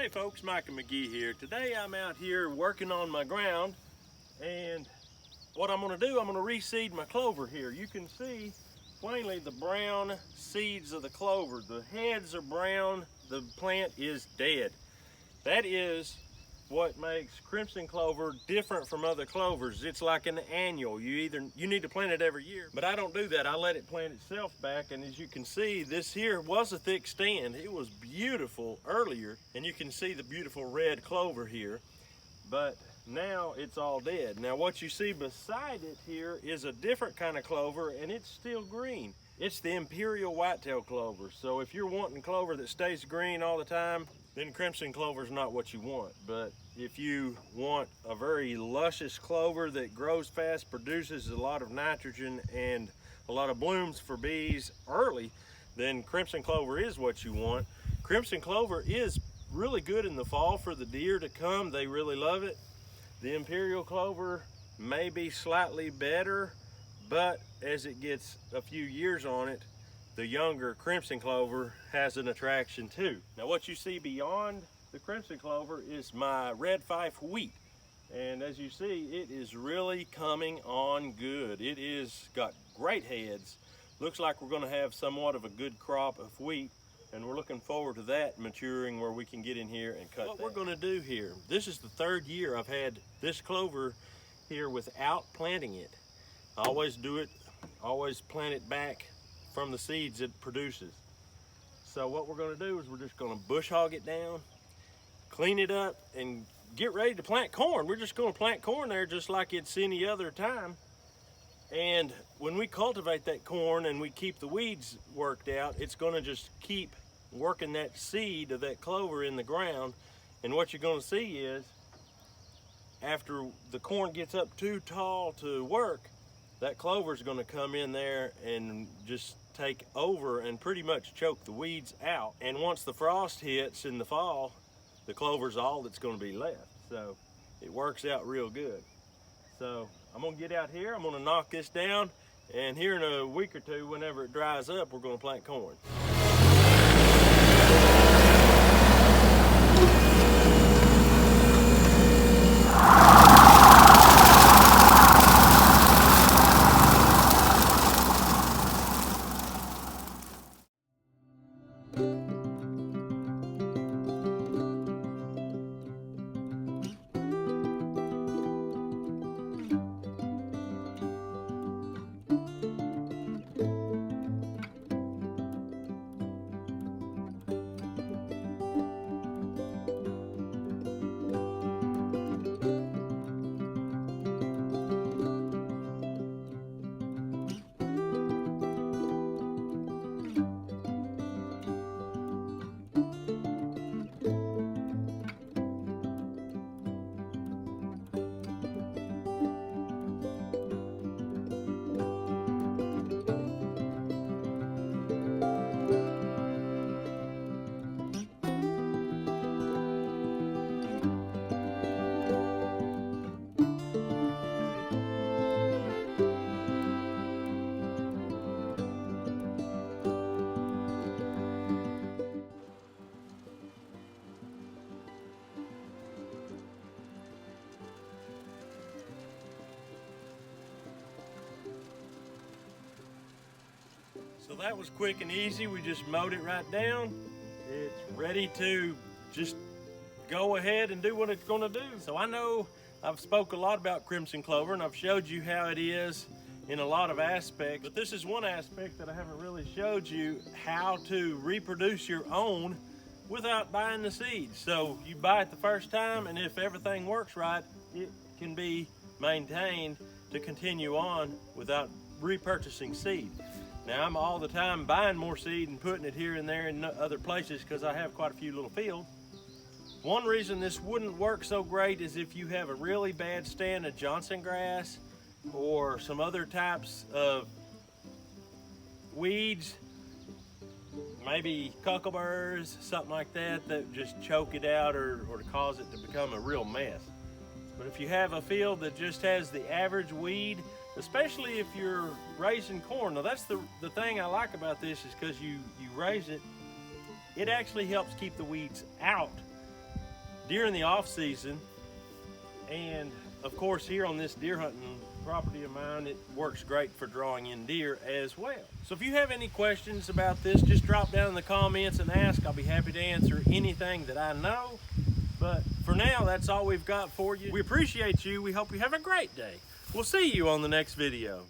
Hey folks, Micah McGee here. Today I'm out here working on my ground, and what I'm going to do, I'm going to reseed my clover here. You can see plainly the brown seeds of the clover. The heads are brown, the plant is dead. That is what makes crimson clover different from other clovers. It's like an annual. You need to plant it every year, but I don't do that. I let it plant itself back, and as you can see, this here was a thick stand. It was beautiful earlier, and you can see the beautiful red clover here, but now it's all dead. Now what you see beside it here is a different kind of clover, and it's still green. It's the imperial whitetail clover. So if you're wanting clover that stays green all the time, then crimson clover is not what you want. But if you want a very luscious clover that grows fast, produces a lot of nitrogen and a lot of blooms for bees early, then crimson clover is what you want. Crimson clover is really good in the fall for the deer to come. They really love it. The imperial clover may be slightly better, but as it gets a few years on it, the younger crimson clover has an attraction too. Now what you see beyond the crimson clover is my red fife wheat. And as you see, it is really coming on good. It is got great heads. Looks like we're gonna have somewhat of a good crop of wheat, and we're looking forward to that maturing where we can get in here and cut what we're gonna do here. This is the third year I've had this clover here without planting it. I always do it, always plant it back from the seeds it produces. So what we're gonna do is we're just gonna bush hog it down, clean it up, and get ready to plant corn. We're just gonna plant corn there just like it's any other time. And when we cultivate that corn and we keep the weeds worked out, it's gonna just keep working that seed of that clover in the ground. And what you're gonna see is, after the corn gets up too tall to work, that clover is gonna come in there and just take over and pretty much choke the weeds out. And once the frost hits in the fall, the clover's all that's gonna be left. So it works out real good. So I'm gonna get out here, I'm gonna knock this down, and here in a week or two, whenever it dries up, we're gonna plant corn. So that was quick and easy. We just mowed it right down. It's ready to just go ahead and do what it's gonna do. So I know I've spoke a lot about crimson clover, and I've showed you how it is in a lot of aspects, but this is one aspect that I haven't really showed you, how to reproduce your own without buying the seeds. So you buy it the first time, and if everything works right, it can be maintained to continue on without repurchasing seed. Now I'm all the time buying more seed and putting it here and there in other places because I have quite a few little fields. One reason this wouldn't work so great is if you have a really bad stand of Johnson grass or some other types of weeds, maybe cuckleburrs, something like that, that just choke it out or to cause it to become a real mess. But if you have a field that just has the average weed, especially if you're raising corn. Now that's the thing I like about this, is because you raise it, it actually helps keep the weeds out during the off season. And of course, here on this deer hunting property of mine, it works great for drawing in deer as well. So if you have any questions about this, just drop down in the comments and ask. I'll be happy to answer anything that I know. But for now, that's all we've got for you. We appreciate you. We hope you have a great day. We'll see you on the next video.